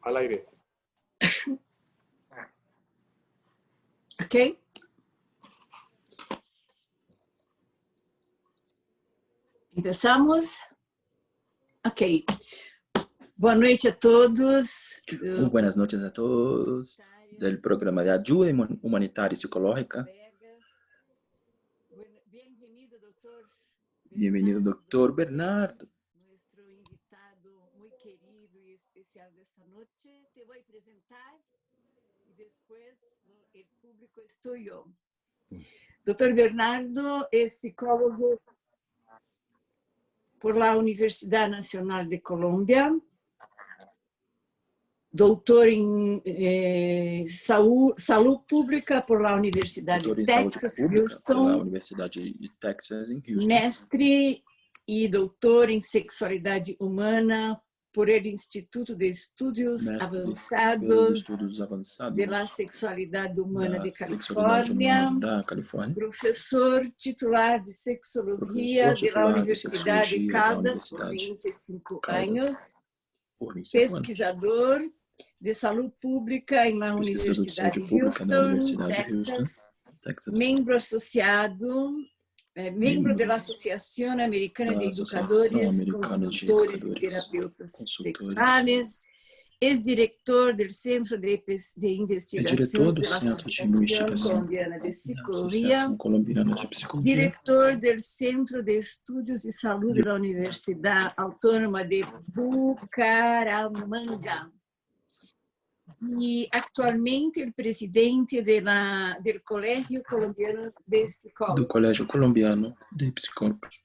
al aire. Ok. Empezamos? Ok. Boa noite a todos. Muy buenas noches a todos del programa de ayuda humanitaria y psicológica. Bienvenido, doctor Bernardo. Nuestro invitado muy querido y especial de esta noche. Te voy a presentar y después el público es tuyo. Doctor Bernardo es psicólogo por la Universidad Nacional de Colombia, doutor em saúde pública por la Universidad Doutor de em Texas, saúde pública Houston, pela Universidade de Texas, em Houston. mestre e doutor em sexualidade humana por el Instituto de Estudos Mestre pelos Avançados estudos avançados de la Sexualidade Humana da de sexualidade Califórnia, humana da Califórnia. professor titular de Sexologia Professor da titular de Universidade de Sexologia da Caldas por Universidade 25 Caldas anos, por 25 anos. pesquisador de saúde pública na Pesquisador de saúde Universidade de pública na Houston, Universidade de Houston, Texas. membro associado, membro da Associação Americana da de Associação Educadores, Americana de Consultores e Educadores, Terapeutas Consultores. Sexuais, ex-diretor do Centro de É Investigação diretor do da Centro de Associação Investigação Colombiana de da Psicologia, Associação Colombiana de Psicologia, diretor do Centro de Estudos e Saúde da Universidade Autônoma de Bucaramanga. E atualmente o presidente do Colégio Colombiano de Psicólogos. do Colégio Colombiano de Psicólogos.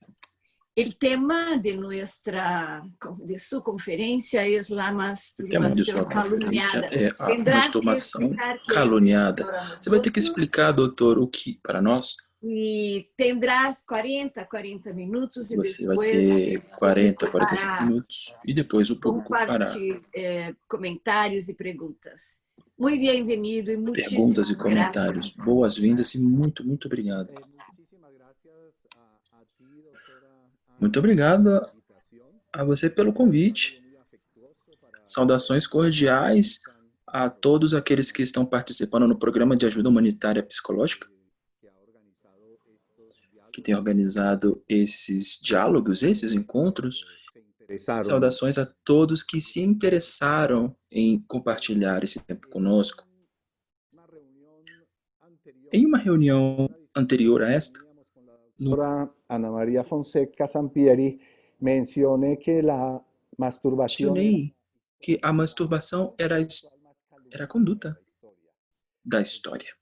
O tema de sua conferência é a O tema de sua masturbação conferência caluniada. é a Tendrás masturbação que caluniada. Você vai ter que explicar, doutor, o que para nós. E tendrás 40 minutos e Você vai depois ter 40, 45 minutos e depois o público fará comentários e perguntas. Muito bem-vindo e perguntas e comentários. Boas-vindas e muito obrigado. Muito obrigado a você pelo convite. Saudações cordiais a todos aqueles que estão participando no programa de ajuda humanitária psicológica, que tem organizado esses diálogos, esses encontros. Saudações a todos que se interessaram em compartilhar esse tempo conosco. Em uma reunião anterior a esta, Ana Maria Fonseca Sampieri, mencionei que a masturbação era a conduta da história.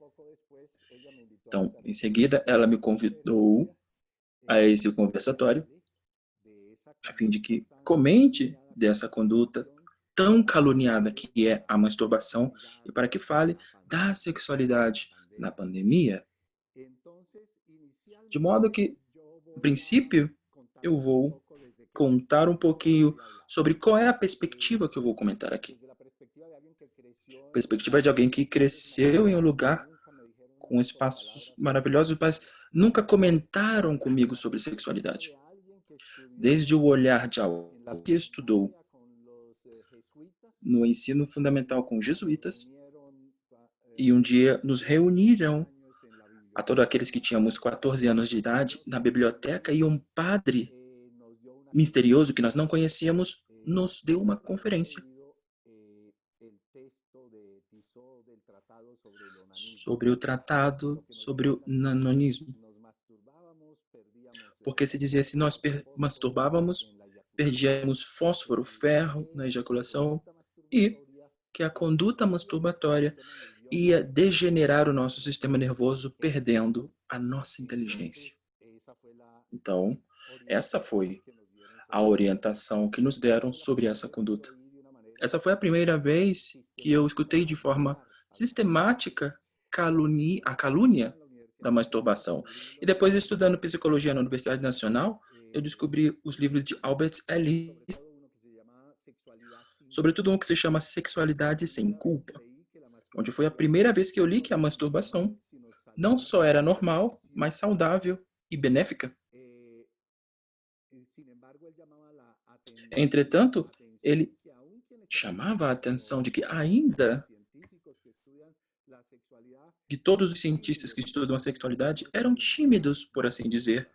Então, em seguida, ela me convidou a esse conversatório a fim de que comente dessa conduta tão caluniada que é a masturbação e para que fale da sexualidade na pandemia. De modo que, no princípio, eu vou contar um pouquinho sobre qual é a perspectiva que eu vou comentar aqui. Perspectiva de alguém que cresceu em um lugar com espaços maravilhosos, mas nunca comentaram comigo sobre sexualidade. Desde o olhar de alguém que estudou no ensino fundamental com jesuítas e um dia nos reuniram a todos aqueles que tínhamos 14 anos de idade na biblioteca e um padre misterioso que nós não conhecíamos nos deu uma conferência sobre o tratado sobre o nanismo. Porque se dizia se nós masturbávamos, perdíamos fósforo, ferro na ejaculação e que a conduta masturbatória ia degenerar o nosso sistema nervoso, perdendo a nossa inteligência. Então, essa foi a orientação que nos deram sobre essa conduta. Essa foi a primeira vez que eu escutei de forma sistemática a calúnia da masturbação. E depois, estudando psicologia na Universidade Nacional, eu descobri os livros de Albert Ellis, sobretudo um que se chama Sexualidade Sem Culpa, onde foi a primeira vez que eu li que a masturbação não só era normal, mas saudável e benéfica. Entretanto, ele chamava a atenção de que ainda que todos os cientistas que estudam a sexualidade eram tímidos, por assim dizer,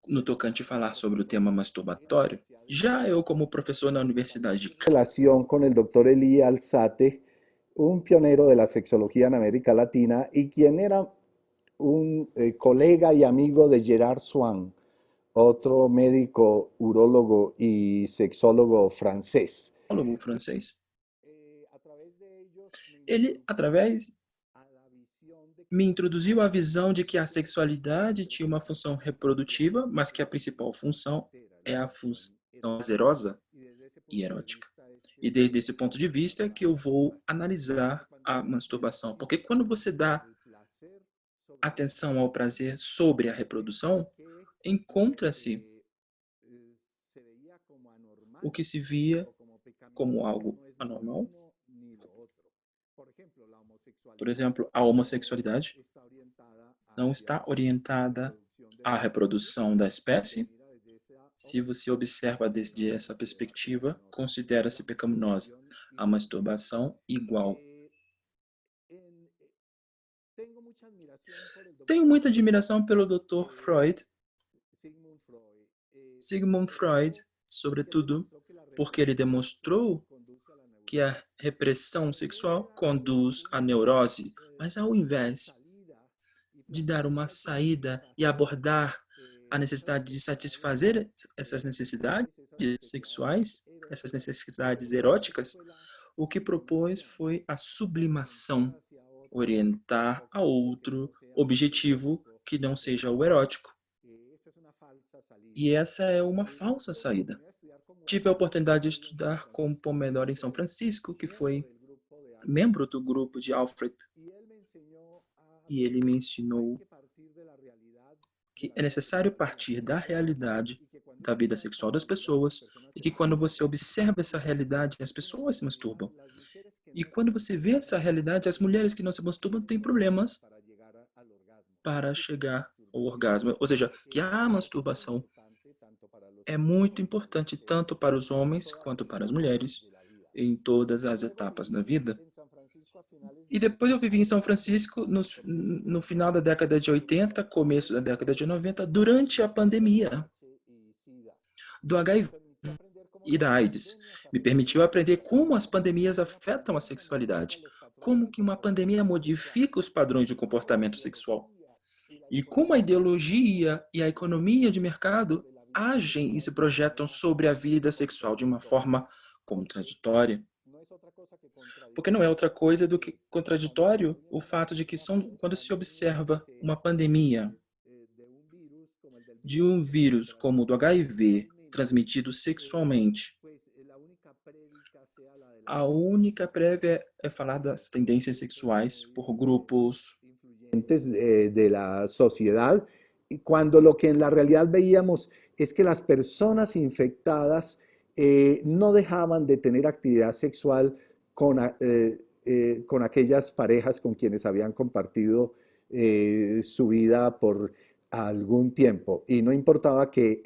no tocante a falar sobre o tema masturbatório. Já eu, como professor na Universidade de Relación con el doctor Elí Alzate, un pionero de la sexología en América Latina y quien era un colega y amigo de Gerard Swan, otro médico, urólogo y sexólogo francés. Psicólogo francês, ele, através, me introduziu à visão de que a sexualidade tinha uma função reprodutiva, mas que a principal função é a função prazerosa e erótica. E desde esse ponto de vista é que eu vou analisar a masturbação. Porque quando você dá atenção ao prazer sobre a reprodução, encontra-se o que se via como algo anormal. Por exemplo, a homossexualidade não está orientada à reprodução da espécie. Se você observa desde essa perspectiva, considera-se pecaminosa. A masturbação igual. Tenho muita admiração pelo Dr. Freud, Sigmund Freud, sobretudo porque ele demonstrou que a repressão sexual conduz à neurose, mas ao invés de dar uma saída e abordar a necessidade de satisfazer essas necessidades sexuais, essas necessidades eróticas, o que propôs foi a sublimação, orientar a outro objetivo que não seja o erótico. E essa é uma falsa saída. Tive a oportunidade de estudar com Pomodoro em São Francisco, que foi membro do grupo de Alfred, e ele me ensinou que é necessário partir da realidade da vida sexual das pessoas e que quando você observa essa realidade, as pessoas se masturbam. E quando você vê essa realidade, as mulheres que não se masturbam têm problemas para chegar ao orgasmo. Ou seja, que a masturbação é muito importante tanto para os homens quanto para as mulheres em todas as etapas da vida. E depois eu vivi em São Francisco no final da década de 80, começo da década de 90, durante a pandemia do HIV e da AIDS. Me permitiu aprender como as pandemias afetam a sexualidade, como que uma pandemia modifica os padrões de comportamento sexual e como a ideologia e a economia de mercado agem e se projetam sobre a vida sexual de uma forma contraditória. Porque não é outra coisa do que contraditório o fato de que quando se observa uma pandemia de um vírus como o do HIV, transmitido sexualmente, a única prévia é falar das tendências sexuais por grupos de la sociedad, cuando lo que en la realidad veíamos es que las personas infectadas no dejaban de tener actividad sexual con aquellas parejas con quienes habían compartido su vida por algún tiempo. Y no importaba que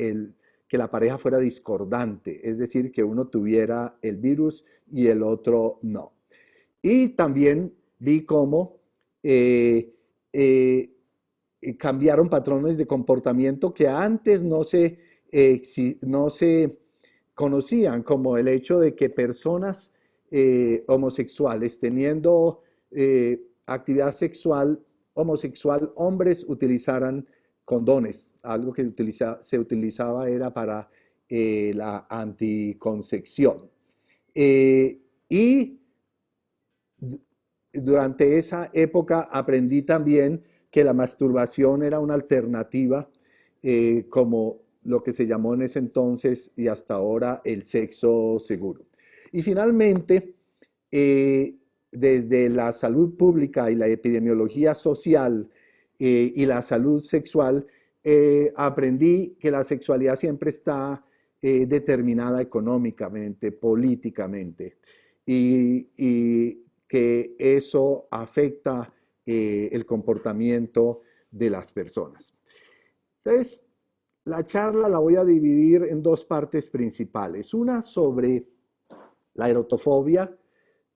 la pareja fuera discordante, es decir, que uno tuviera el virus y el otro no. Y también vi cómo cambiaron patrones de comportamiento que antes no se conocían, como el hecho de que personas homosexuales teniendo actividad sexual homosexual, hombres utilizaran condones. Algo que se utilizaba era para la anticoncepción. Y durante esa época aprendí también que la masturbación era una alternativa como lo que se llamó en ese entonces y hasta ahora el sexo seguro. Y finalmente, desde la salud pública y la epidemiología social y la salud sexual, aprendí que la sexualidad siempre está determinada económicamente, políticamente, y que eso afecta el comportamiento de las personas. Entonces, la charla la voy a dividir en dos partes principales. Una sobre la erotofobia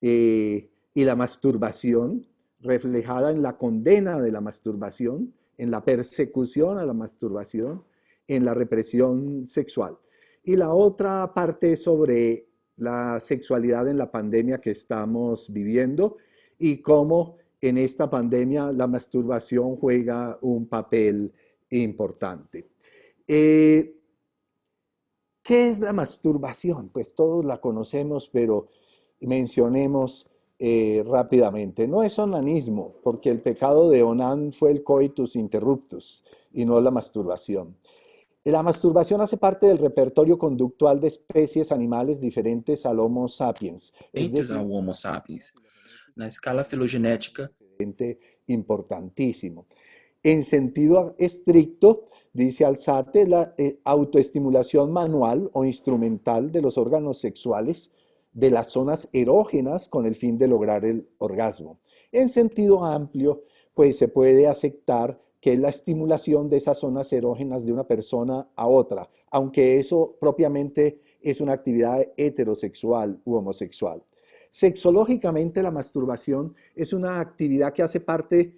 y la masturbación, reflejada en la condena de la masturbación, en la persecución a la masturbación, en la represión sexual. Y la otra parte es sobre la sexualidad en la pandemia que estamos viviendo y cómo en esta pandemia la masturbación juega un papel importante. ¿Qué es la masturbación? Pues todos la conocemos, pero mencionemos rápidamente. No es onanismo, porque el pecado de Onán fue el coitus interruptus y no la masturbación. La masturbación hace parte del repertorio conductual de especies animales diferentes al Homo sapiens, es Entes decir, ao Homo sapiens. Na escala filogenética, importantísimo. En sentido estricto, dice Alzate, la autoestimulación manual o instrumental de los órganos sexuales de las zonas erógenas con el fin de lograr el orgasmo. En sentido amplio, pues se puede aceptar que es la estimulación de esas zonas erógenas de una persona a otra, aunque eso propiamente es una actividad heterosexual u homosexual. Sexológicamente, la masturbación es una actividad que hace parte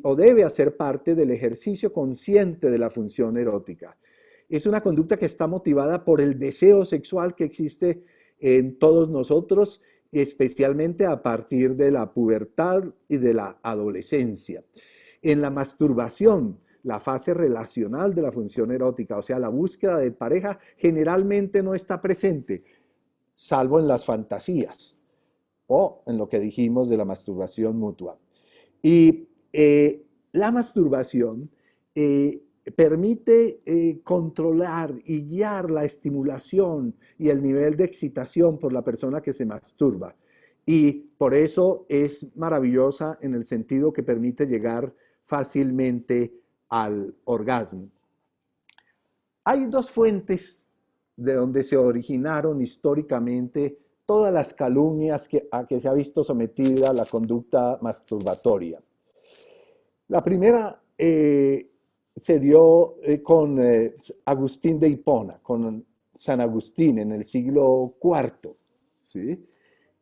o debe hacer parte del ejercicio consciente de la función erótica. Es una conducta que está motivada por el deseo sexual que existe en todos nosotros, especialmente a partir de la pubertad y de la adolescencia. En la masturbación, la fase relacional de la función erótica, o sea, la búsqueda de pareja, generalmente no está presente, salvo en las fantasías o en lo que dijimos de la masturbación mutua. Y la masturbación permite controlar y guiar la estimulación y el nivel de excitación por la persona que se masturba. Y por eso es maravillosa en el sentido que permite llegar fácilmente al orgasmo. Hay dos fuentes de donde se originaron históricamente todas las calumnias a que se ha visto sometida la conducta masturbatoria. La primera se dio con Agustín de Hipona, con San Agustín en el siglo IV, ¿sí?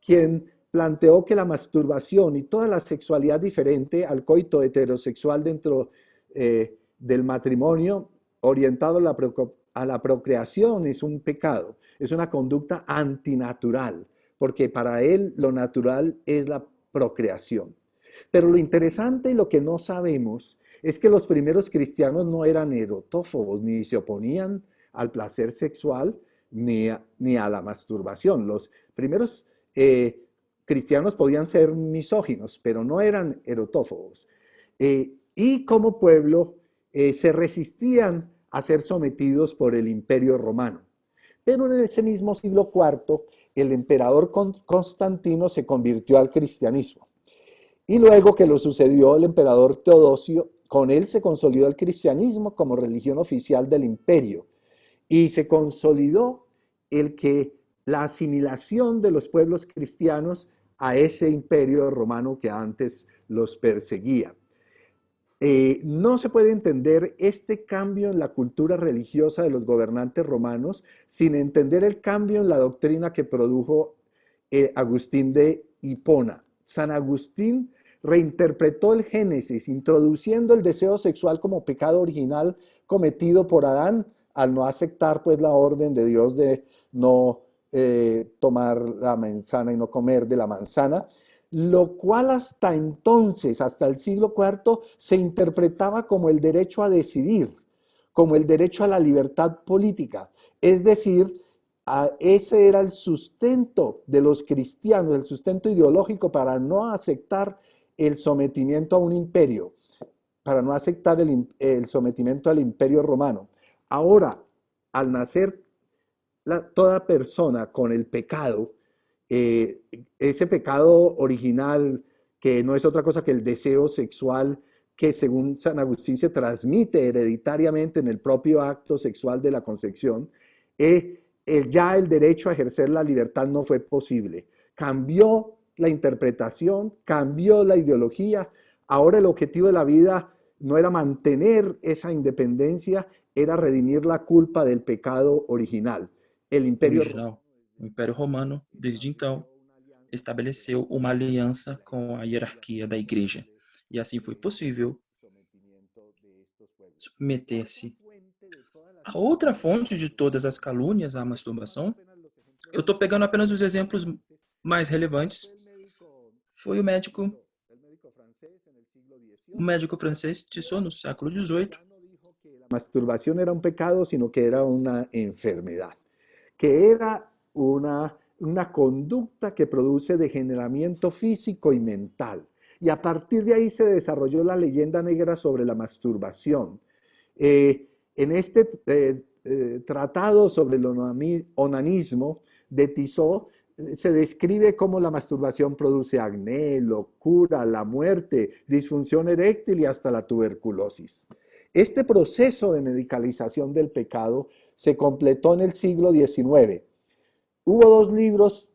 Quien planteó que la masturbación y toda la sexualidad diferente al coito heterosexual dentro del matrimonio orientado a la procreación es un pecado, es una conducta antinatural, porque para él lo natural es la procreación. Pero lo interesante y lo que no sabemos es que los primeros cristianos no eran erotófobos, ni se oponían al placer sexual, ni a la masturbación. Los primeros cristianos podían ser misóginos, pero no eran erotófobos. Y como pueblo se resistían a ser sometidos por el Imperio Romano. Pero en ese mismo siglo IV, el emperador Constantino se convirtió al cristianismo. Y luego que lo sucedió el emperador Teodosio, con él se consolidó el cristianismo como religión oficial del imperio. Y se consolidó la asimilación de los pueblos cristianos a ese imperio romano que antes los perseguía. No se puede entender este cambio en la cultura religiosa de los gobernantes romanos sin entender el cambio en la doctrina que produjo Agustín de Hipona. San Agustín reinterpretó el Génesis, introduciendo el deseo sexual como pecado original cometido por Adán al no aceptar pues la orden de Dios de no tomar la manzana y no comer de la manzana, lo cual hasta entonces, hasta el siglo IV, se interpretaba como el derecho a decidir, como el derecho a la libertad política. Es decir, ese era el sustento de los cristianos, el sustento ideológico para no aceptar el sometimiento a un imperio, para no aceptar el sometimiento al imperio romano. Ahora, al nacer toda persona con el pecado, ese pecado original que no es otra cosa que el deseo sexual que según San Agustín se transmite hereditariamente en el propio acto sexual de la concepción, ya el derecho a ejercer la libertad no fue posible. Cambió la interpretación, cambió la ideología. Ahora el objetivo de la vida no era mantener esa independencia, era redimir la culpa del pecado original. El imperio O Império Romano, desde então, estabeleceu uma aliança com a hierarquia da igreja. E assim foi possível submeter-se. A outra fonte de todas as calúnias à masturbação, eu estou pegando apenas os exemplos mais relevantes, foi o médico francês Tissot, no século XVIII. Masturbación era un pecado, sino que era una enfermedad, que era una conducta que produce degeneramiento físico y mental. Y a partir de ahí se desarrolló la leyenda negra sobre la masturbación. En este tratado sobre el onanismo de Tissot, se describe cómo la masturbación produce acné, locura, la muerte, disfunción eréctil y hasta la tuberculosis. Este proceso de medicalización del pecado se completó en el siglo XIX. Hubo dos libros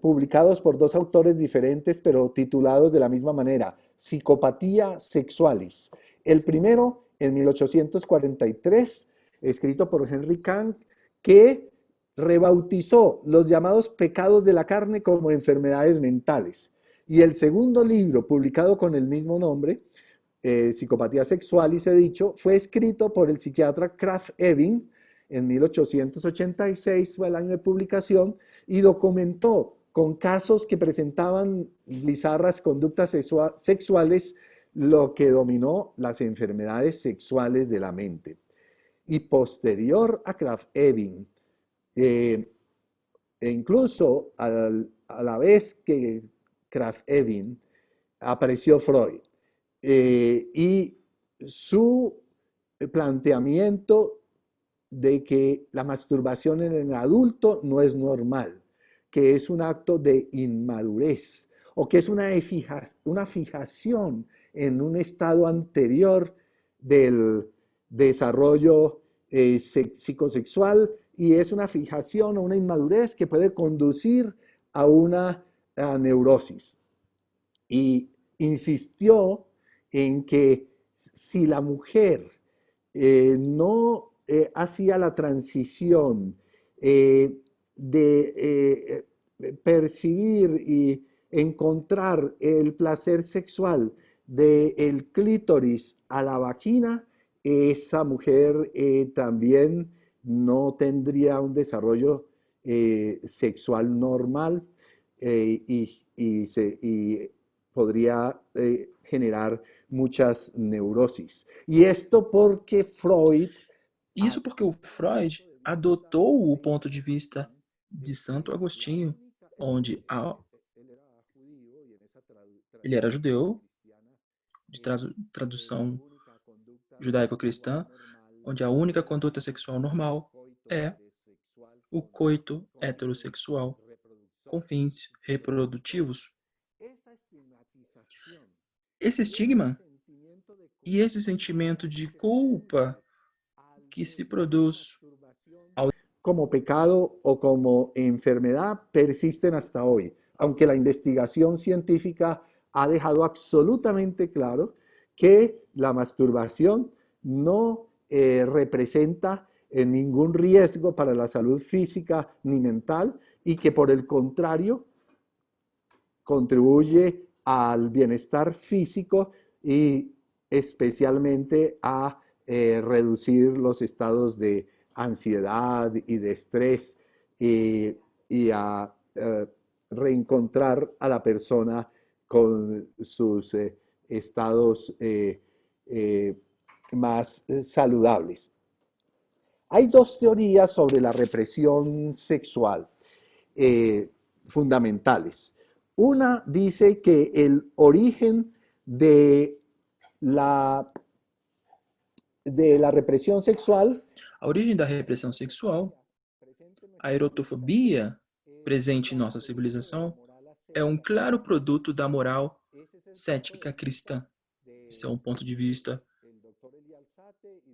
publicados por dos autores diferentes, pero titulados de la misma manera, Psicopatía Sexualis. El primero, en 1843, escrito por Henry Kant, que rebautizó los llamados pecados de la carne como enfermedades mentales. Y el segundo libro, publicado con el mismo nombre, Psicopatía Sexualis, he dicho, fue escrito por el psiquiatra Krafft-Ebing en 1886, fue el año de publicación, y documentó con casos que presentaban bizarras conductas sexuales lo que dominó las enfermedades sexuales de la mente. Y posterior a Krafft-Ebing, e incluso a la vez que Krafft-Ebing, apareció Freud. Y su planteamiento de que la masturbación en el adulto no es normal, que es un acto de inmadurez o que es una fijación en un estado anterior del desarrollo psicosexual, y es una fijación o una inmadurez que puede conducir a una neurosis. Y insistió en que si la mujer no hacía la transición de percibir y encontrar el placer sexual del clítoris a la vagina, esa mujer también no tendría un desarrollo sexual normal y podría generar muchas neurosis. Y esto porque Freud... Isso porque o Freud adotou o ponto de vista de Santo Agostinho, onde ele era judeu, de tradução judaico-cristã, onde a única conduta sexual normal é o coito heterossexual com fins reprodutivos. Esse estigma e esse sentimento de culpa que se produz como pecado o como enfermedad persisten hasta hoy, aunque la investigación científica ha dejado absolutamente claro que la masturbación no representa ningún riesgo para la salud física ni mental, y que por el contrario contribuye al bienestar físico y especialmente a reducir los estados de ansiedad y de estrés, y a reencontrar a la persona con sus estados más saludables. Hay dos teorías sobre la represión sexual fundamentales. Una dice que el origen de la repressão sexual. A origem da repressão sexual, a erotofobia presente em nossa civilização, é um claro produto da moral cética cristã. Esse é um ponto de vista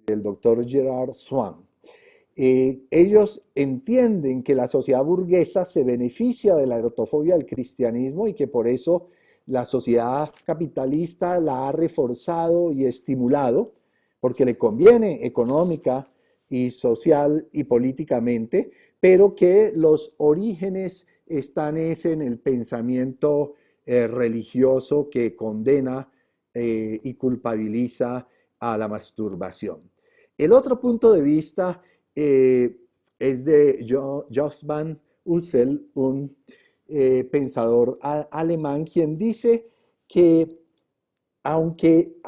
del Dr. Gerard Swan. Ellos entienden que la sociedad burguesa se beneficia de la erotofobia del cristianismo y que por eso la sociedad capitalista la ha reforzado y estimulado, porque le conviene económica y social y políticamente, pero que los orígenes están en el pensamiento religioso que condena y culpabiliza a la masturbación. El otro punto de vista es de Jos van Ussel, un pensador alemán, quien dice que aunque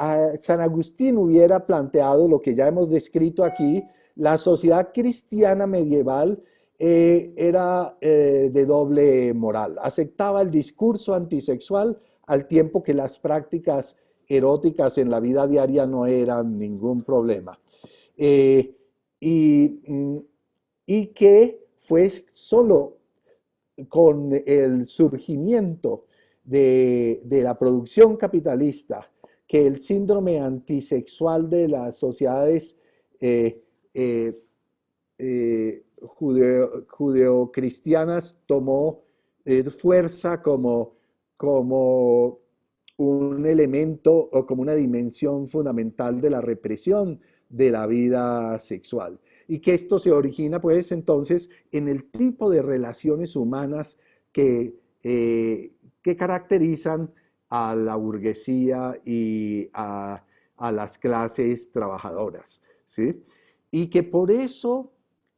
San Agustín hubiera planteado lo que ya hemos descrito aquí, la sociedad cristiana medieval era de doble moral. Aceptaba el discurso antisexual al tiempo que las prácticas eróticas en la vida diaria no eran ningún problema. Eh, y, y que fue solo con el surgimiento de la producción capitalista que el síndrome antisexual de las sociedades judeocristianas tomó fuerza como un elemento o como una dimensión fundamental de la represión de la vida sexual. Y que esto se origina pues entonces en el tipo de relaciones humanas que caracterizan a la burguesía y a las clases trabajadoras, ¿sí? Y que por eso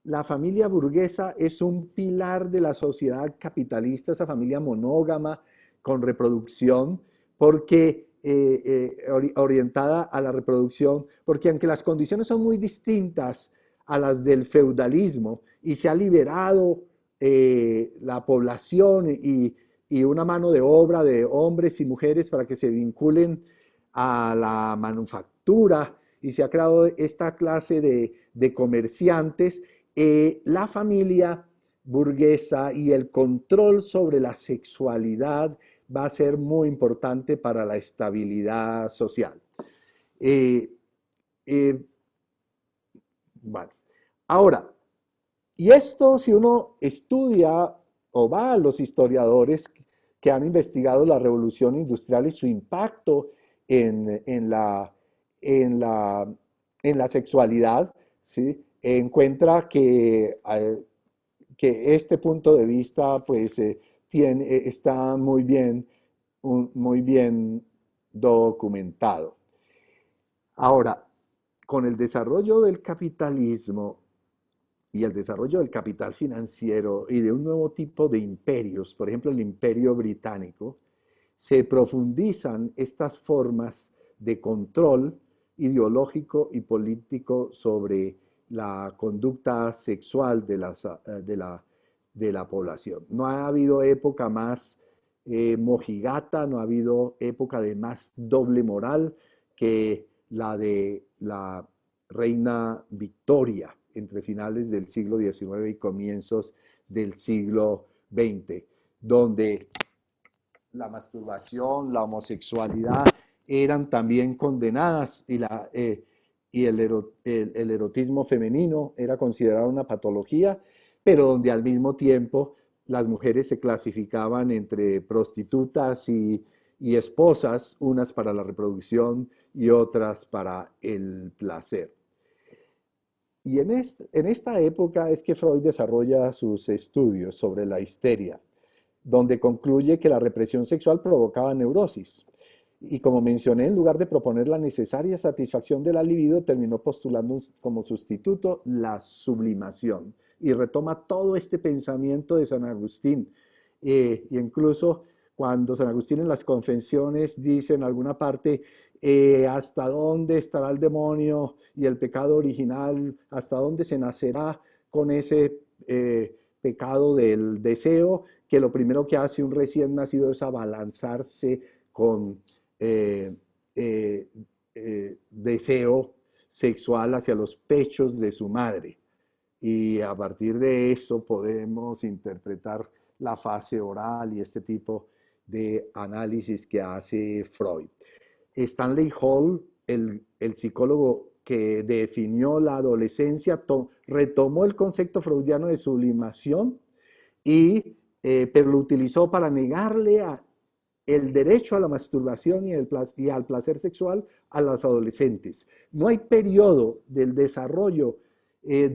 la familia burguesa es un pilar de la sociedad capitalista, esa familia monógama con reproducción, porque orientada a la reproducción, porque aunque las condiciones son muy distintas a las del feudalismo y se ha liberado la población y una mano de obra de hombres y mujeres para que se vinculen a la manufactura y se ha creado esta clase de comerciantes, la familia burguesa y el control sobre la sexualidad va a ser muy importante para la estabilidad social. Bueno, ahora, y esto si uno estudia o va a los historiadores que han investigado la revolución industrial y su impacto en la sexualidad, ¿sí? Encuentra que este punto de vista pues, está muy bien documentado. Ahora, con el desarrollo del capitalismo y el desarrollo del capital financiero y de un nuevo tipo de imperios, por ejemplo el imperio británico, se profundizan estas formas de control ideológico y político sobre la conducta sexual de la población. No ha habido época más mojigata, no ha habido época de más doble moral que la de la reina Victoria entre finales del siglo XIX y comienzos del siglo XX, donde la masturbación, la homosexualidad eran también condenadas y el erotismo femenino era considerado una patología, pero donde al mismo tiempo las mujeres se clasificaban entre prostitutas y esposas, unas para la reproducción y otras para el placer. Y en esta época es que Freud desarrolla sus estudios sobre la histeria, donde concluye que la represión sexual provocaba neurosis. Y como mencioné, en lugar de proponer la necesaria satisfacción de la libido, terminó postulando como sustituto la sublimación. Y retoma todo este pensamiento de San Agustín. Y incluso cuando San Agustín en las Confesiones dice en alguna parte, hasta dónde estará el demonio y el pecado original, hasta dónde se nacerá con ese pecado del deseo, que lo primero que hace un recién nacido es abalanzarse con deseo sexual hacia los pechos de su madre. Y a partir de eso podemos interpretar la fase oral y este tipo de análisis que hace Freud. Stanley Hall, el psicólogo que definió la adolescencia, retomó el concepto freudiano de sublimación, pero lo utilizó para negarle el derecho a la masturbación y al placer sexual a los adolescentes. No hay periodo del desarrollo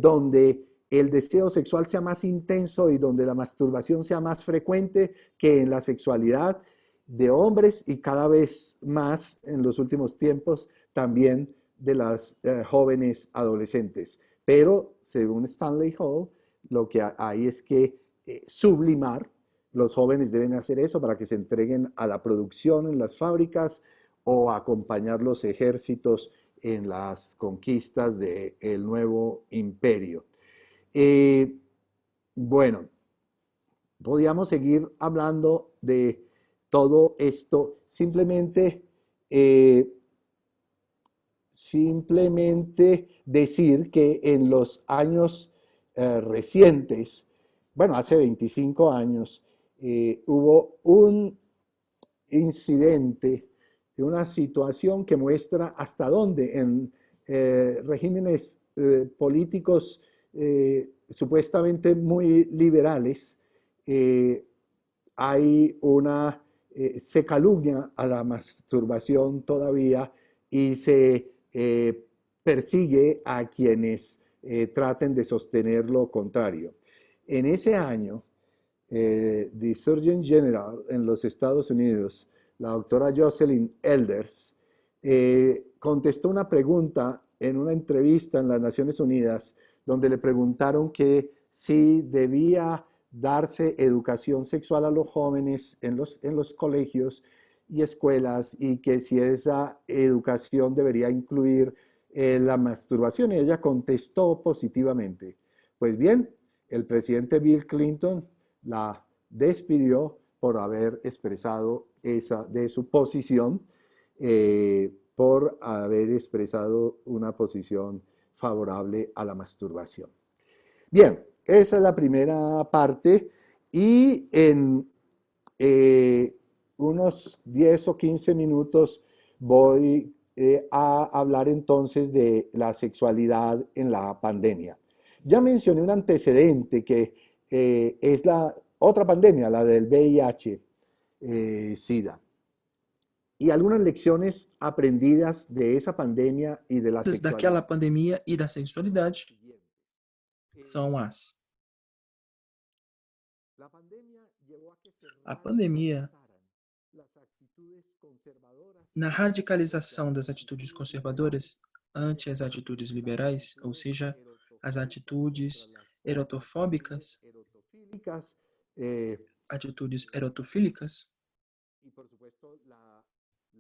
donde el deseo sexual sea más intenso y donde la masturbación sea más frecuente que en la sexualidad de hombres y cada vez más en los últimos tiempos también de las jóvenes adolescentes. Pero según Stanley Hall, lo que hay es que sublimar, los jóvenes deben hacer eso para que se entreguen a la producción en las fábricas o acompañar los ejércitos en las conquistas del nuevo imperio. Bueno, podríamos seguir hablando de todo esto, simplemente decir que en los años recientes, bueno, hace 25 años, hubo un incidente, una situación que muestra hasta dónde en regímenes políticos supuestamente muy liberales hay se calumnia a la masturbación todavía y se persigue a quienes traten de sostener lo contrario. En ese año, the Surgeon General en los Estados Unidos, la doctora Jocelyn Elders, contestó una pregunta en una entrevista en las Naciones Unidas donde le preguntaron que si debía darse educación sexual a los jóvenes en los colegios y escuelas y que si esa educación debería incluir la masturbación. Y ella contestó positivamente. Pues bien, el presidente Bill Clinton la despidió por haber expresado de su posición, por haber expresado una posición favorable a la masturbación. Bien, esa es la primera parte y en unos 10 o 15 minutos voy a hablar entonces de la sexualidad en la pandemia. Ya mencioné un antecedente que es la otra pandemia, la del VIH, SIDA. Y algunas lecciones aprendidas de esa pandemia y de la Daquela sexualidad. pandemia e da sexualidade são as: a pandemia, na radicalização das atitudes conservadoras ante as atitudes liberais, ou seja, as atitudes erotofóbicas, eh, atitudes erotofílicas,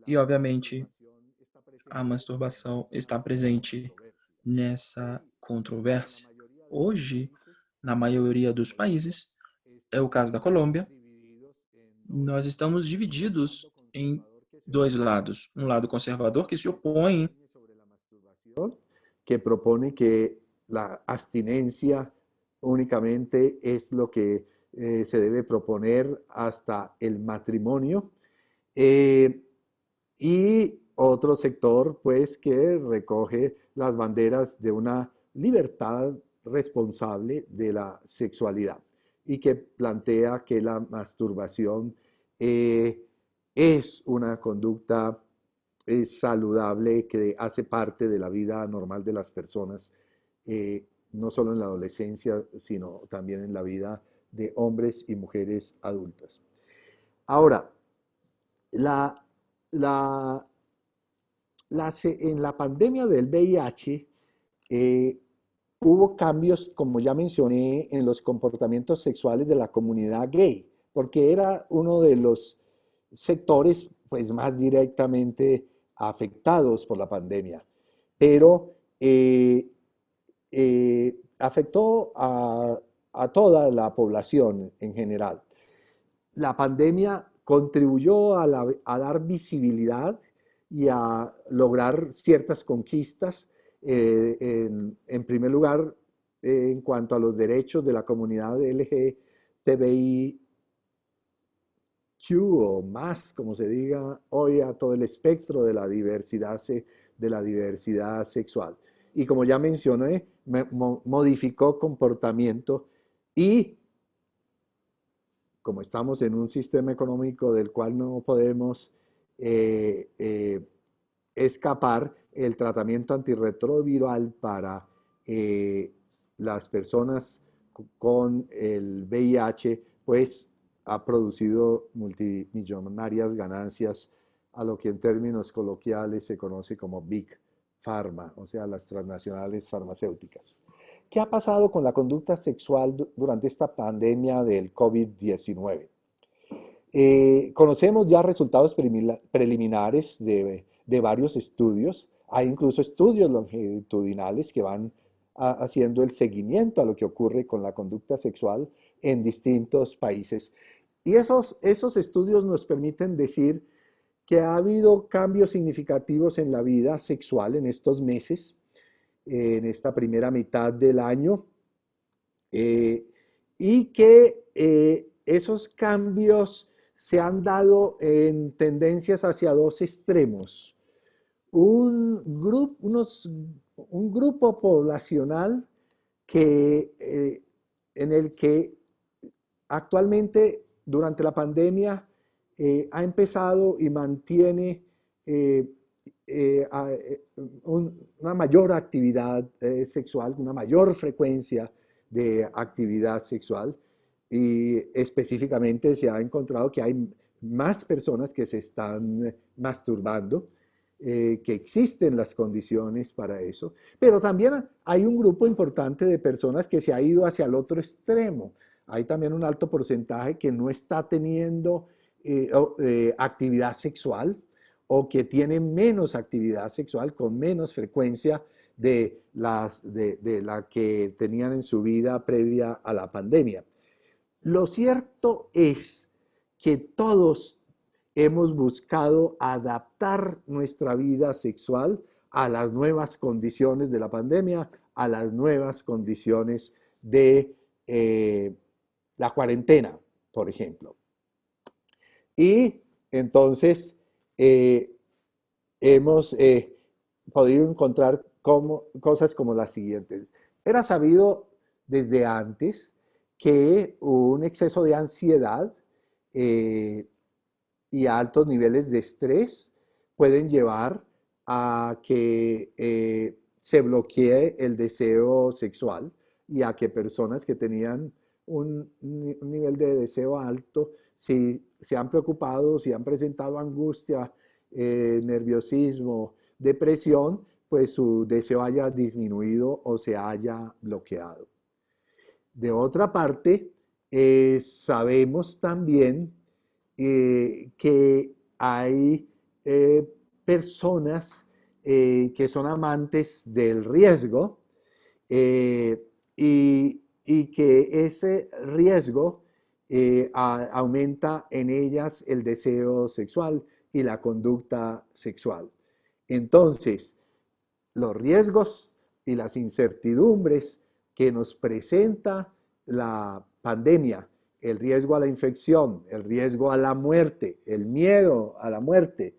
e obviamente a masturbação está presente nessa controvérsia. Hoje, na maioria dos países, é o caso da Colômbia, nós estamos divididos em dois lados. Um lado conservador que se opõe que propone que la abstinencia únicamente es lo que se debe proponer hasta el matrimonio. Y otro sector, pues, que recoge las banderas de una libertad responsable de la sexualidad y que plantea que la masturbación es una conducta saludable que hace parte de la vida normal de las personas, no solo en la adolescencia, sino también en la vida de hombres y mujeres adultas. Ahora, en la pandemia del VIH hubo cambios, como ya mencioné, en los comportamientos sexuales de la comunidad gay, porque era uno de los sectores pues, más directamente afectados por la pandemia. Pero afectó a toda la población en general. La pandemia contribuyó a dar visibilidad y a lograr ciertas conquistas, en primer lugar, en cuanto a los derechos de la comunidad LGTBIQ o más, como se diga hoy, a todo el espectro de la diversidad sexual. Y como ya mencioné, modificó comportamiento y como estamos en un sistema económico del cual no podemos escapar, el tratamiento antirretroviral para las personas con el VIH, pues ha producido multimillonarias ganancias a lo que en términos coloquiales se conoce como Big Pharma, o sea, las transnacionales farmacéuticas. ¿Qué ha pasado con la conducta sexual durante esta pandemia del COVID-19? Conocemos ya resultados preliminares de varios estudios. Hay incluso estudios longitudinales que van haciendo el seguimiento a lo que ocurre con la conducta sexual en distintos países. Y esos estudios nos permiten decir que ha habido cambios significativos en la vida sexual en estos meses, en esta primera mitad del año, y que esos cambios se han dado en tendencias hacia dos extremos. Un grupo poblacional en el que actualmente durante la pandemia ha empezado y mantiene una mayor actividad sexual, una mayor frecuencia de actividad sexual, y específicamente se ha encontrado que hay más personas que se están masturbando, que existen las condiciones para eso, pero también hay un grupo importante de personas que se ha ido hacia el otro extremo. Hay también un alto porcentaje que no está teniendo actividad sexual, o que tiene menos actividad sexual con menos frecuencia de la que tenían en su vida previa a la pandemia. Lo cierto es que todos hemos buscado adaptar nuestra vida sexual a las nuevas condiciones de la pandemia, a las nuevas condiciones de la cuarentena, por ejemplo. Y entonces hemos podido encontrar cosas como las siguientes. Era sabido desde antes que un exceso de ansiedad y altos niveles de estrés pueden llevar a que se bloquee el deseo sexual, y a que personas que tenían un nivel de deseo alto, si se han preocupado, si han presentado angustia, nerviosismo, depresión, pues su deseo haya disminuido o se haya bloqueado. De otra parte, sabemos también que hay personas que son amantes del riesgo, y que ese riesgo aumenta en ellas el deseo sexual y la conducta sexual. Entonces, los riesgos y las incertidumbres que nos presenta la pandemia, el riesgo a la infección, el riesgo a la muerte, el miedo a la muerte,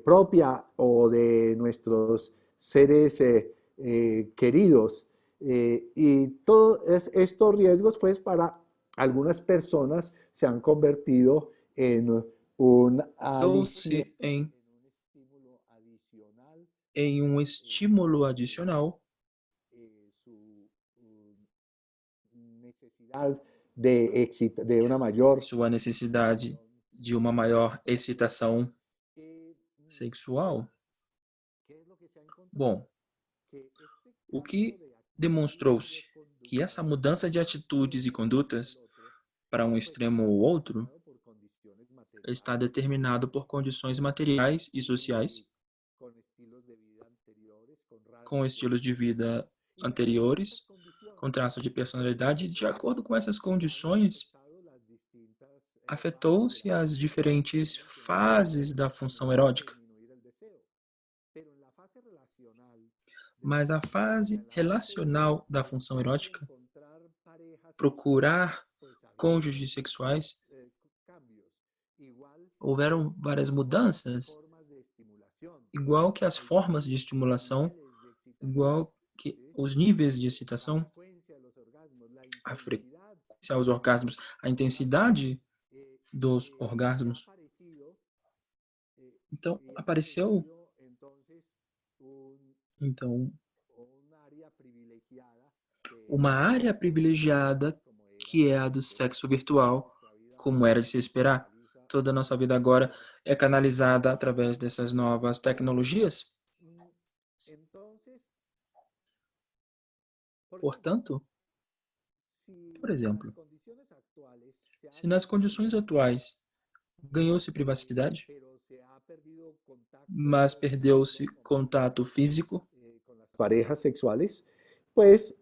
propia o de nuestros seres queridos, y todos estos riesgos, pues para algunas personas se han convertido en un aliciente, Tornou-se em, en un estímulo adicional em um estímulo adicional su necesidad de una mayor sua necessidade excitación de uma maior sexual. excitação Eh, sexual. ¿Qué es lo que se ha encontrado? Bom, Que este o cambio que de actitudes y demonstrou-se de que essa conductas mudança de de un atitudes e extremo al condutas otro para um pues extremo está ou outro determinado por condiciones está materiales determinado por condições materiais e y sociais, con estilos de vida anteriores, con com rasgos de estilos de personalidad. vida Y de acuerdo a estas anteriores, com condiciones, traços de personalidade. De acordo com essas han condições, afectado las distintas fases de afetou-se la as función erótica. diferentes Unas tienen que ver fases da con função aumentar o erótica, disminuir el deseo, pero en la fase relacional de la mas a función erótica, fase en la fase relacional da de função buscar erótica, encontrar pareja sexual, procurar pues ha habido cônjuges distintos sexuais, cambios. Igual houveram várias las mudanças, formas de estimulación, igual que as formas igual de los estimulação, niveles de excitación, igual que ¿sí? os níveis de La excitação, frecuencia de los orgasmos, la a intensidad frequência aos de orgasmos, a los orgasmos, intensidade dos y ha orgasmos. aparecido, eh, Então, y ha apareceu aparecido entonces un, então un área privilegiada uma área privilegiada que é a do sexo virtual, como era de se esperar. Toda a nossa vida agora é canalizada através dessas novas tecnologias. Entonces, por ejemplo, Portanto, por si en las exemplo, condiciones actuales se ha se nas ganado condições atuais ganhou-se privacidade, pero se ha perdido mas contacto perdeu-se físico contato físico, con las parejas sexuales, pues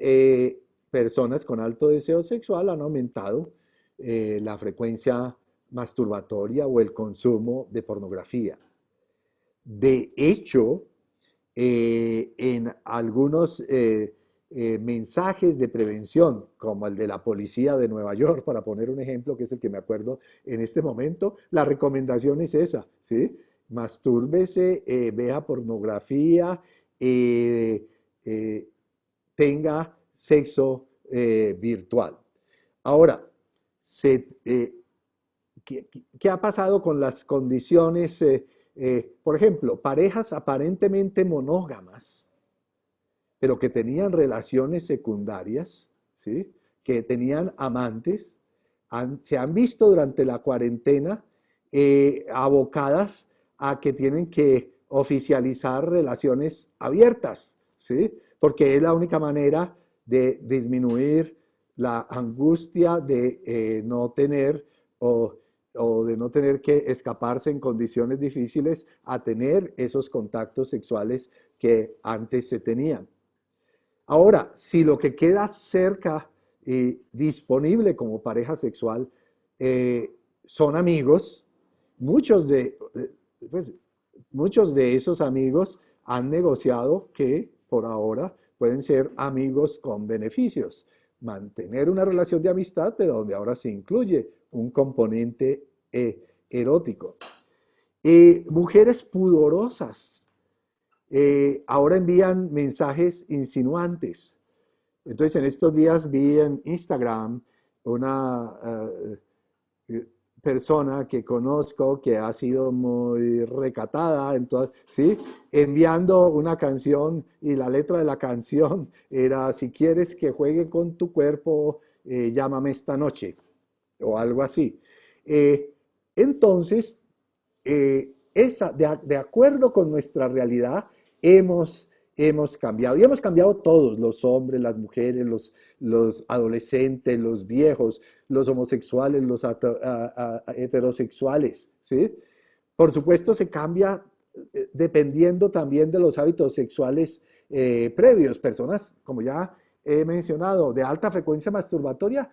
personas con alto deseo sexual han aumentado la frecuencia masturbatoria o el consumo de pornografía. De hecho, en algunos mensajes de prevención, como el de la policía de Nueva York, para poner un ejemplo, que es el que me acuerdo en este momento, la recomendación es esa, ¿sí? Mastúrbese, vea pornografía, eh, eh, tenga sexo virtual. Ahora, ¿qué ha pasado con las condiciones? Por ejemplo, parejas aparentemente monógamas, pero que tenían relaciones secundarias, ¿sí? Que tenían amantes, se han visto durante la cuarentena abocadas a que tienen que oficializar relaciones abiertas, ¿sí? Porque es la única manera de disminuir la angustia de no tener o, o de no tener que escaparse en condiciones difíciles a tener esos contactos sexuales que antes se tenían. Ahora, si lo que queda cerca y disponible como pareja sexual son amigos, muchos de, pues, muchos de esos amigos han negociado que por ahora pueden ser amigos con beneficios. Mantener una relación de amistad, pero donde ahora se incluye un componente erótico. Mujeres pudorosas ahora envían mensajes insinuantes. Entonces, en estos días vi en Instagram una persona que conozco que ha sido muy recatada, entonces, ¿sí? Enviando una canción y la letra de la canción era, si quieres que juegue con tu cuerpo, llámame esta noche, o algo así. Entonces, de acuerdo con nuestra realidad, hemos cambiado. Y hemos cambiado todos, los hombres, las mujeres, los adolescentes, los viejos, los homosexuales, los heterosexuales, ¿sí? Por supuesto, se cambia dependiendo también de los hábitos sexuales previos. Personas, como ya he mencionado, de alta frecuencia masturbatoria,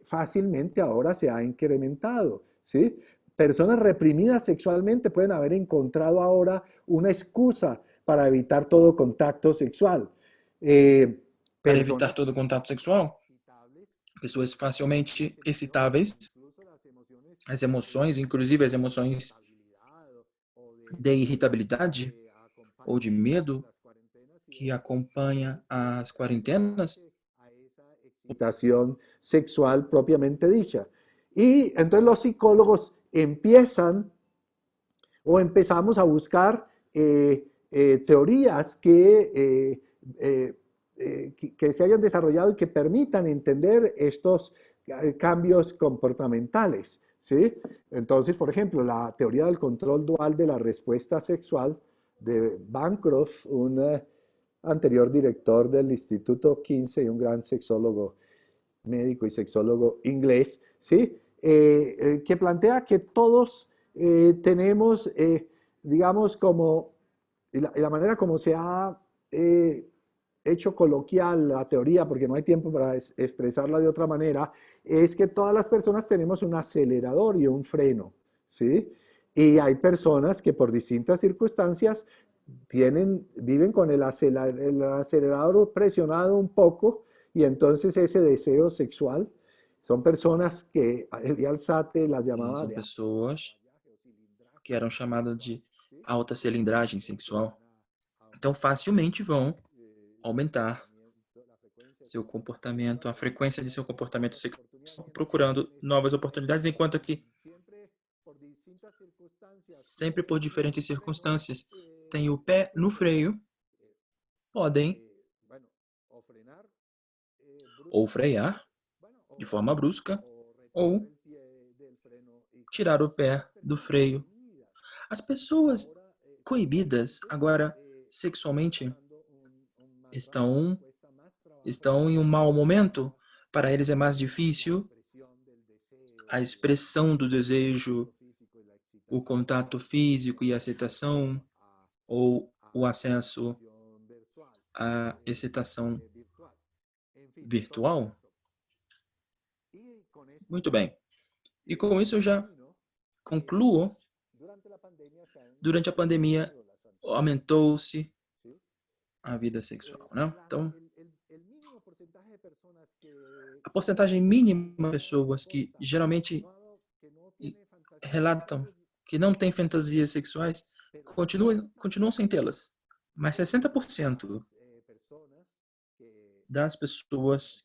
fácilmente ahora se ha incrementado, ¿sí? Personas reprimidas sexualmente pueden haber encontrado ahora una excusa para evitar todo contacto sexual. para evitar Personas todo contato sexual, excitables, pessoas facilmente excitáveis, incluso las emociones as emoções, inclusive as emoções irritabilidad o de irritabilidade ou de acompañan medo las cuarentenas y que demás, acompanha as quarentenas, a esa excitación sexual propiamente dicha. Y entonces los psicólogos empiezan o empezamos a buscar teorías que se hayan desarrollado y que permitan entender estos cambios comportamentales, ¿sí? Entonces, por ejemplo, la teoría del control dual de la respuesta sexual de Bancroft, un anterior director del Instituto 15 y un gran sexólogo médico y sexólogo inglés, ¿sí? Que plantea que todos tenemos, digamos, como, y la manera como se ha hecho coloquial la teoría, porque no hay tiempo para expresarla de otra manera, es que todas las personas tenemos un acelerador y un freno, ¿sí? Y hay personas que por distintas circunstancias viven con el acelerador presionado un poco y entonces ese deseo sexual son personas que Eliel Sate las e llamaba são de pessoas que eram chamadas de alta cilindragem sexual. Então, facilmente vão aumentar seu comportamento, a frequência de seu comportamento sexual, procurando novas oportunidades, enquanto que, sempre por diferentes circunstâncias, têm o pé no freio, podem ou frear de forma brusca, ou tirar o pé do freio. As pessoas coibidas agora sexualmente estão em um mau momento. Para eles é mais difícil a expressão do desejo, o contato físico e a excitação, ou o acesso à excitação virtual. Muito bem. E com isso eu já concluo. Durante a pandemia, aumentou-se a vida sexual, né? Então, a porcentagem mínima de pessoas que geralmente relatam que não têm fantasias sexuais continuam sem tê-las. Mas 60% das pessoas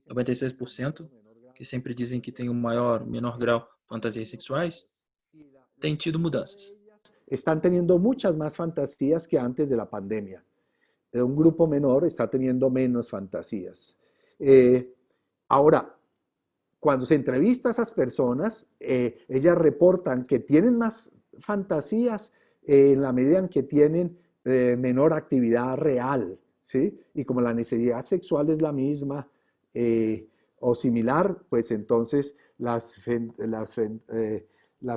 96%, que sempre dizem que tem o menor grau de fantasias sexuais, têm tido mudanças. Están teniendo muchas más fantasías que antes de la pandemia. Un grupo menor está teniendo menos fantasías. Ahora, cuando se entrevista a esas personas, ellas reportan que tienen más fantasías en la medida en que tienen menor actividad real, ¿sí? Y como la necesidad sexual es la misma o similar, pues entonces las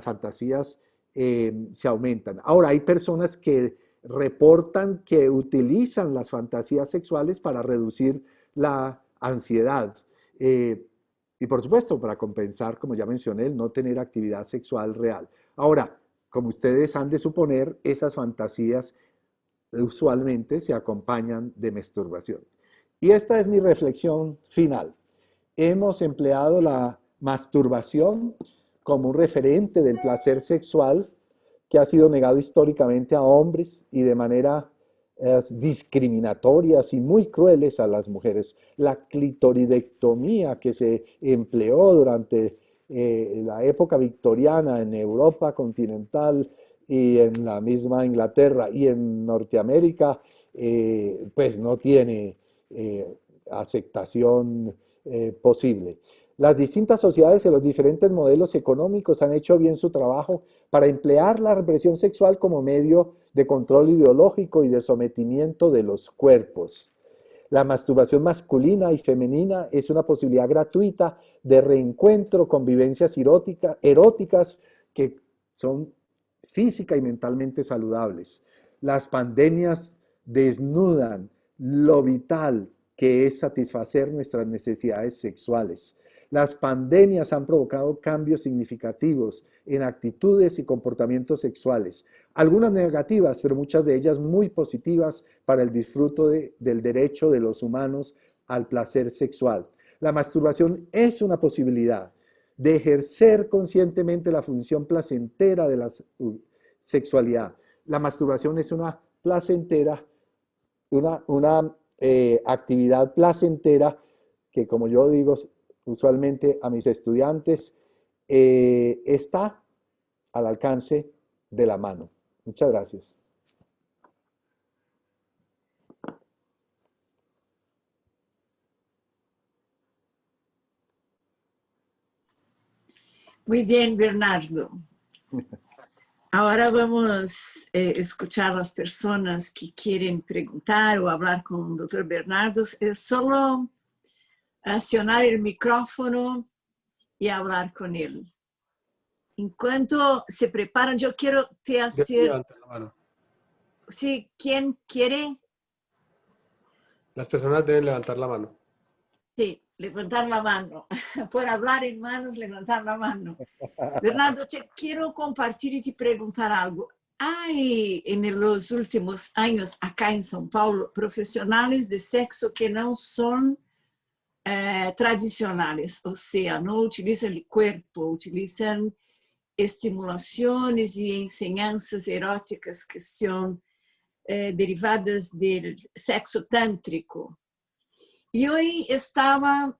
fantasías se aumentan. Ahora, hay personas que reportan que utilizan las fantasías sexuales para reducir la ansiedad. Y por supuesto, para compensar, como ya mencioné, el no tener actividad sexual real. Ahora, como ustedes han de suponer, esas fantasías usualmente se acompañan de masturbación. Y esta es mi reflexión final. Hemos empleado la masturbación como un referente del placer sexual que ha sido negado históricamente a hombres y de manera discriminatorias y muy crueles a las mujeres. La clitoridectomía que se empleó durante la época victoriana en Europa continental y en la misma Inglaterra y en Norteamérica, pues no tiene aceptación posible. Las distintas sociedades y los diferentes modelos económicos han hecho bien su trabajo para emplear la represión sexual como medio de control ideológico y de sometimiento de los cuerpos. La masturbación masculina y femenina es una posibilidad gratuita de reencuentro con vivencias eróticas que son física y mentalmente saludables. Las pandemias desnudan lo vital que es satisfacer nuestras necesidades sexuales. Las pandemias han provocado cambios significativos en actitudes y comportamientos sexuales, algunas negativas, pero muchas de ellas muy positivas para el disfrute del derecho de los humanos al placer sexual. La masturbación es una posibilidad de ejercer conscientemente la función placentera de la sexualidad. La masturbación es una placentera, una actividad placentera que, como yo digo usualmente a mis estudiantes, está al alcance de la mano. Muchas gracias. Muy bien, Bernardo. Ahora vamos a escuchar a las personas que quieren preguntar o hablar con el doctor Bernardo. Es solo accionar el micrófono y hablar con él. En cuanto se preparan, yo quiero te hacer... Sí, ¿quién quiere? Las personas deben levantar la mano. Sí, levantar la mano. Por hablar en manos, levantar la mano. Bernardo, te quiero compartir y te preguntar algo. Hay en los últimos años acá en São Paulo profesionales de sexo que no son tradicionales, o sea, no utilizan el cuerpo, utilizan estimulaciones y enseñanzas eróticas que son derivadas del sexo tântrico. Y hoy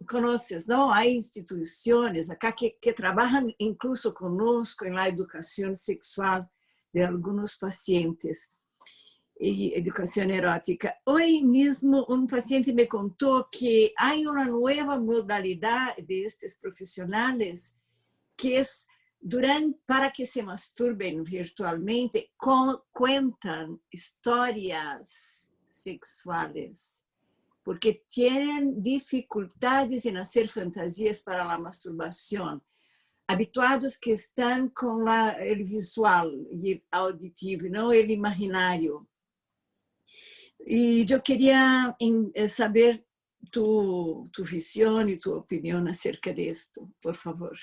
conoces, ¿no? Hay instituciones acá que trabajan incluso conosco en la educación sexual de algunos pacientes. y educación erótica. Hoy mismo un paciente me contó que hay una nueva modalidad de estos profesionales que es para que se masturben virtualmente, cuentan historias sexuales, porque tienen dificultades en hacer fantasías para la masturbación, habituados que están con el visual y el auditivo, no el imaginario. Y yo quería saber tu visión y tu opinión acerca de esto, por favor.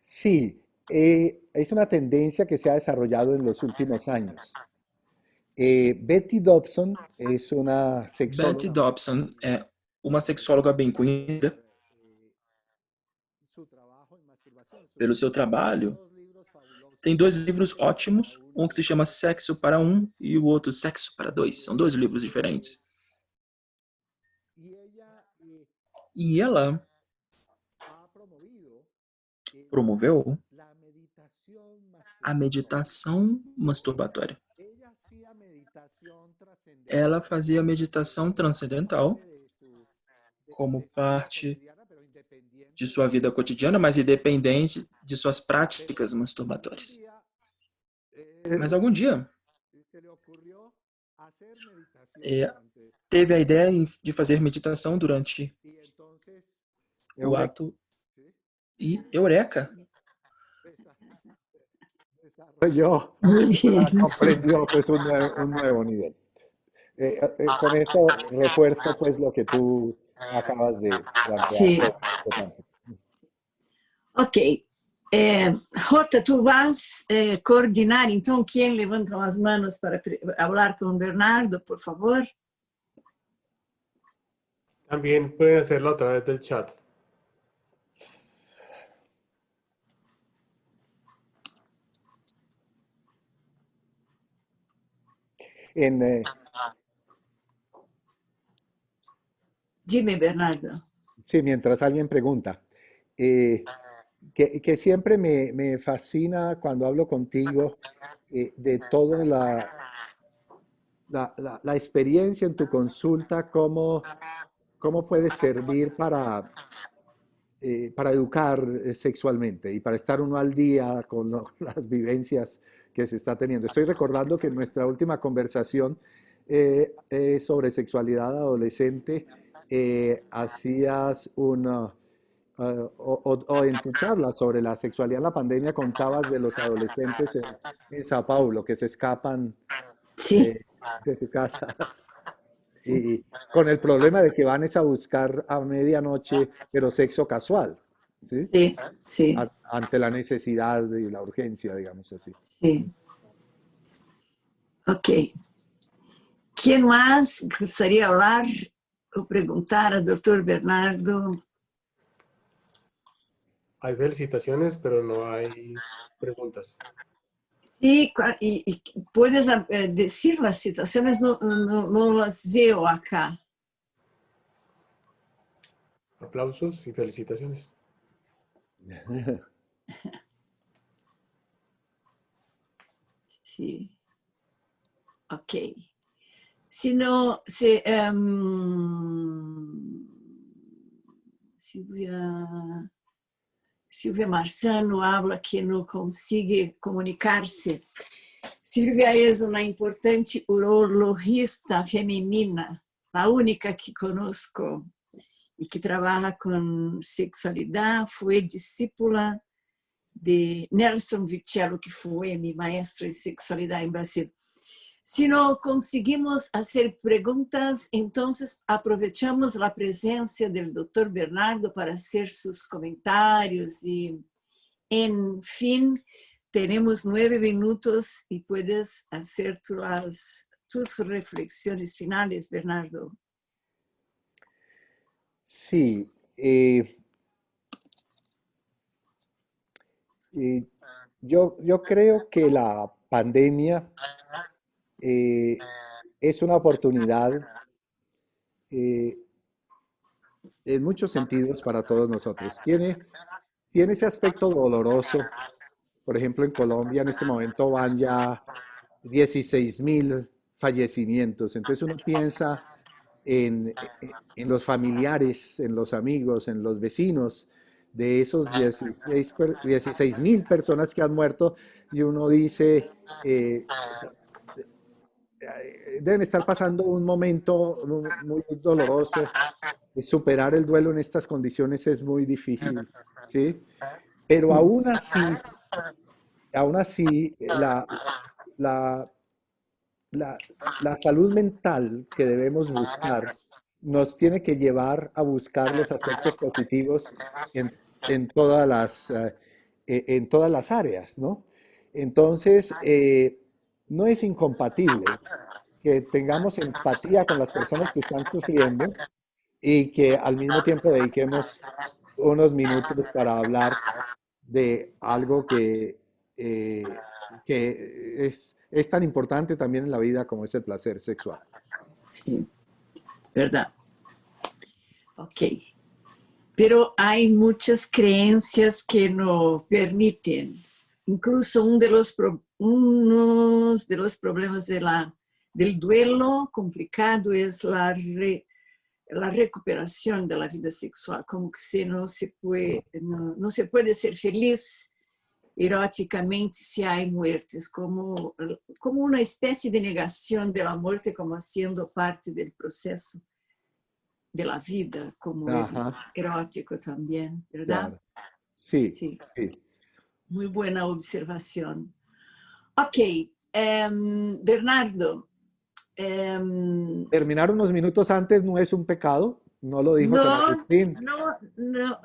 Sí, es una tendencia que se ha desarrollado en los últimos años. Betty Dobson es una Betty sexóloga. Dobson é uma sexóloga bem conhecida Su trabajo en masturbación, pelo seu trabalho. dos libros fabulosos. Tem dois livros ótimos, um que se chama Sexo para um e o outro Sexo para dois. São dois livros diferentes. Y ella E ela ha promovido promoveu la meditación a masturbatoria. meditação masturbatória. Ella hacía meditación trascendental Ela fazia meditação transcendental de su como vida parte cotidiana, pero independiente. de sua vida cotidiana, mas independente de suas práticas masturbatórias. Mas algum dia Se le ocurrió hacer meditación eh, durante, teve a ideia de fazer meditação durante y entonces o ato e eureka! desarrolló, comprendió pues un nuevo nivel. Con eso refuerzo pues lo que tú acabas de plantear. Sí. Ok. Jota, tú vas a coordinar, entonces, ¿quién levanta las manos para hablar con Bernardo, por favor? También pueden hacerlo a través del chat. Dime, Bernardo. Sí, mientras alguien pregunta, que siempre me fascina cuando hablo contigo de toda la experiencia en tu consulta, cómo puede servir para educar sexualmente y para estar uno al día con las vivencias que se está teniendo. Estoy recordando que en nuestra última conversación sobre sexualidad adolescente hacías una, o en tu charla sobre la sexualidad en la pandemia contabas de los adolescentes en Sao Paulo que se escapan Sí. de su casa. Y con el problema de que van a buscar a medianoche, pero sexo casual, ¿sí? Sí, sí. Ante la necesidad y la urgencia, digamos así. Sí. Ok. ¿Quién más gustaría hablar o preguntar al doctor Bernardo? Hay felicitaciones, pero no hay preguntas. Sí, y puedes decir las citaciones, no las veo acá. Aplausos y felicitaciones. Sí. Ok. Si no, Silvia Marçano habla que não consegue comunicar-se. Silvia é uma importante urologista feminina, a única que conosco e que trabalha com sexualidade. Foi discípula de Nelson Vicello, que foi meu maestro de sexualidade em Brasil. Se não conseguimos fazer perguntas, então aproveitamos a presença do Dr. Bernardo para fazer seus comentários e, enfim, temos 9 minutos e puedes fazer tus reflexiones finales, Bernardo. Sí. Yo creo que la pandemia es una oportunidad en muchos sentidos para todos nosotros. Tiene ese aspecto doloroso. Por ejemplo, en Colombia en este momento van ya 16.000 fallecimientos. Entonces uno piensa en los familiares, en los amigos, en los vecinos de esos 16.000 personas que han muerto y uno dice, deben estar pasando un momento muy doloroso. Superar el duelo en estas condiciones es muy difícil, ¿sí? Pero aún así la, la salud mental que debemos buscar nos tiene que llevar a buscar los aspectos positivos en todas en todas las áreas, ¿no? Entonces, no es incompatible que tengamos empatía con las personas que están sufriendo y que al mismo tiempo dediquemos unos minutos para hablar de algo que es tan importante también en la vida como es el placer sexual. Sí, verdad. Ok. Pero hay muchas creencias que no permiten. Incluso uno de los problemas del duelo complicado es la recuperación de la vida sexual, como que no se puede ser feliz eróticamente si hay muertes, como una especie de negación de la muerte como siendo parte del proceso de la vida, como Ajá, erótico también, ¿verdad? claro. Sí, Sí, sí. muy buena observación. Ok, Bernardo, Terminar unos minutos antes no es un pecado, no lo dijo San no, Agustín. no, no.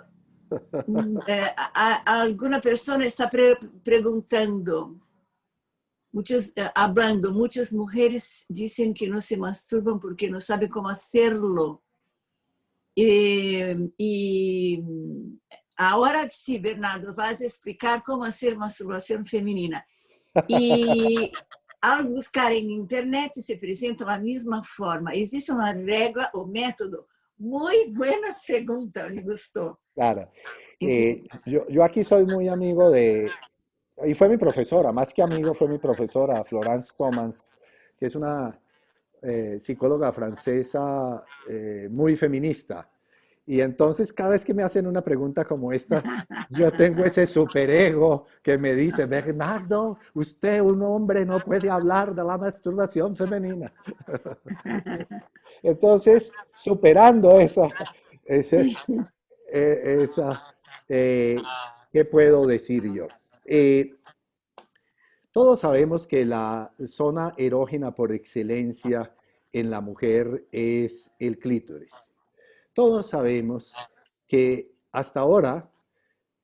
Alguna persona está preguntando, hablando, muchas mujeres dicen que no se masturban porque no saben cómo hacerlo. Y ahora sí, Bernardo, vas a explicar cómo hacer masturbación femenina. Y al buscar en internet se presenta la misma forma. ¿Existe una regla o método? Muy buena pregunta, me gustó. Claro. Yo aquí soy muy amigo y fue mi profesora, más que amigo, fue mi profesora, Florence Thomas, que es una psicóloga francesa muy feminista. Y entonces cada vez que me hacen una pregunta como esta, yo tengo ese superego que me dice, Bernardo, usted, un hombre, no puede hablar de la masturbación femenina. Entonces, superando ese, esa, ¿qué puedo decir yo? Todos sabemos que la zona erógena por excelencia en la mujer es el clítoris. Todos sabemos que hasta ahora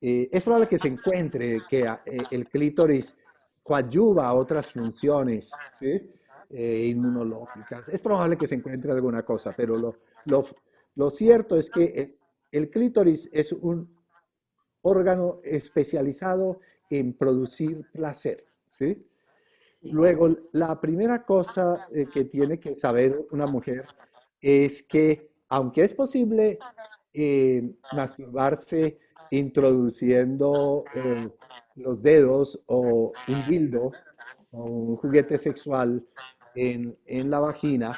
es probable que se encuentre que el clítoris coadyuva a otras funciones, ¿sí? Inmunológicas. Es probable que se encuentre alguna cosa, pero lo cierto es que el clítoris es un órgano especializado en producir placer, ¿sí? Luego, la primera cosa que tiene que saber una mujer es que, aunque es posible masturbarse introduciendo los dedos o un dildo o un juguete sexual en la vagina,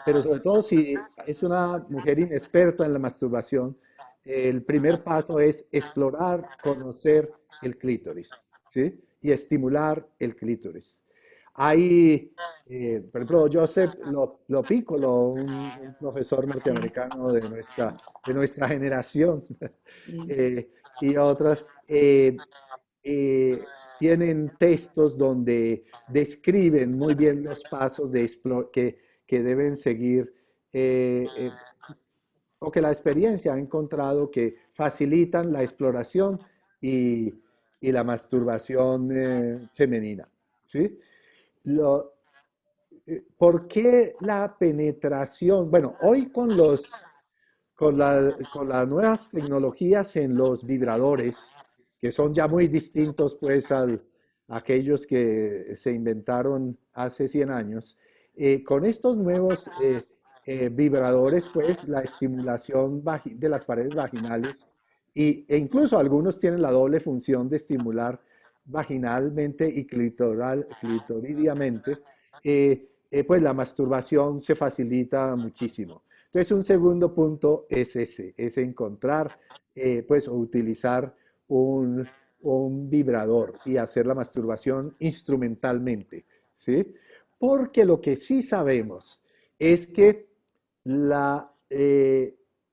pero sobre todo si es una mujer inexperta en la masturbación, el primer paso es explorar, conocer el clítoris, ¿sí? Y estimular el clítoris. Hay, por ejemplo, Joseph Piccolo, un profesor Sí, norteamericano de nuestra generación, sí. y otras, tienen textos donde describen muy bien los pasos que deben seguir o que la experiencia ha encontrado que facilitan la exploración y, y la masturbación femenina, ¿sí? Lo, ¿Por qué la penetración? Bueno, hoy con las nuevas tecnologías en los vibradores, que son ya muy distintos pues a aquellos que se inventaron hace 100 años, con estos nuevos vibradores pues la estimulación de las paredes vaginales e incluso algunos tienen la doble función de estimular vaginalmente y clitoridiamente, pues la masturbación se facilita muchísimo. Entonces, un segundo punto es ese, es encontrar, pues, o utilizar un vibrador y hacer la masturbación instrumentalmente, ¿sí? Porque lo que sí sabemos es que la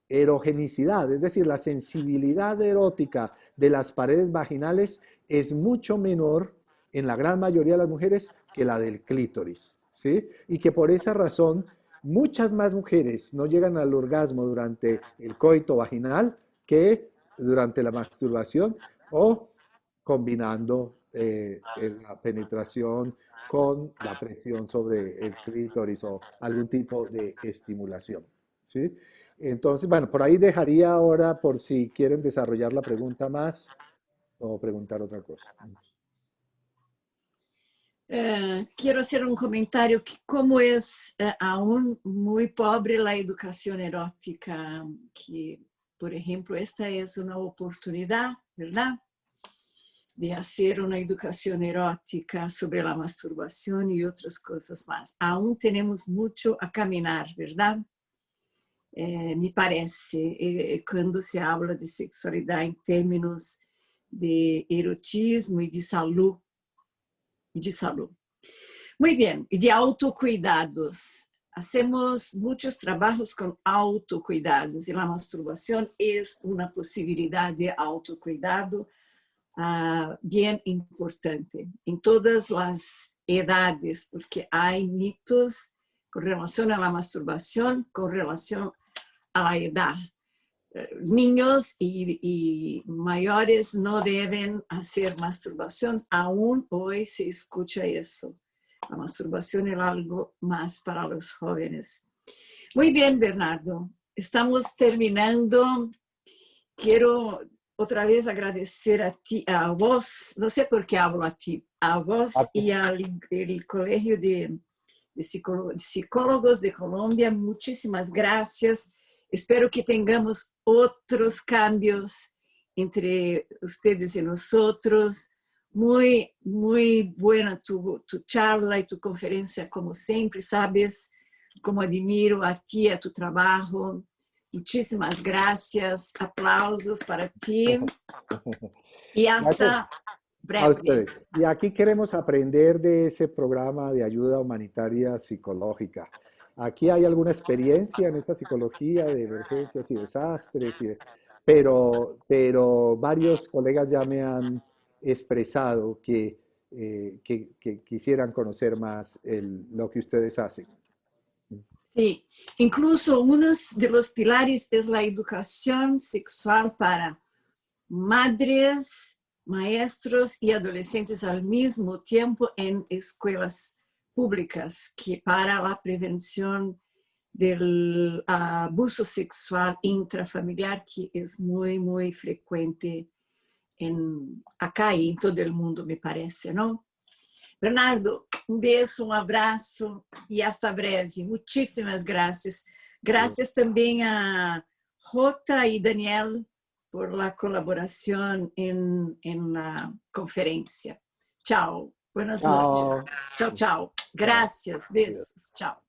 erogenicidad, es decir, la sensibilidad erótica de las paredes vaginales es mucho menor en la gran mayoría de las mujeres que la del clítoris, ¿sí? Y que por esa razón muchas más mujeres no llegan al orgasmo durante el coito vaginal que durante la masturbación o combinando la penetración con la presión sobre el clítoris o algún tipo de estimulación, ¿sí? Entonces, bueno, por ahí dejaría ahora por si quieren desarrollar la pregunta más o preguntar otra cosa. Quiero hacer un comentario que como es aún muy pobre la educación erótica, que por ejemplo esta es una oportunidad, ¿verdad?, de hacer una educación erótica sobre la masturbación y otras cosas más. Aún tenemos mucho a caminar, ¿verdad? Me parece, cuando se habla de sexualidad en términos de erotismo y de salud. Muy bien, y de autocuidados. Hacemos muchos trabajos con autocuidados y la masturbación es una posibilidad de autocuidado bien importante en todas las edades, porque hay mitos con relación a la masturbación, con relación a la edad. Niños y mayores no deben hacer masturbación, aún hoy se escucha eso. La masturbación es algo más para los jóvenes. Muy bien, Bernardo, estamos terminando. Quiero otra vez agradecer a ti, a vos, no sé por qué hablo a ti, a vos y al Colegio de Psicólogos de Colombia. Muchísimas gracias. Espero que tengamos otros cambios entre ustedes y nosotros. Muy, muy buena tu charla y tu conferencia, como siempre. Sabes cómo admiro a ti y a tu trabajo. Muchísimas gracias. Aplausos para ti. Y hasta a breve. ustedes. Y aquí queremos aprender de ese programa de ayuda humanitaria psicológica. Aquí hay alguna experiencia en esta psicología de emergencias y desastres, pero varios colegas ya me han expresado que quisieran conocer más lo que ustedes hacen. Sí, incluso uno de los pilares es la educación sexual para madres, maestros y adolescentes al mismo tiempo en escuelas públicas, que para la prevención del abuso sexual intrafamiliar, que es muy, muy frecuente acá y en todo el mundo, me parece, ¿no? Bernardo, un beso, un abrazo y hasta breve. Muchísimas gracias. Gracias también a Jota y Daniel por la colaboración en la conferencia. Chao. Buenas noches. Chao, chao. Gracias. Besos. Chao.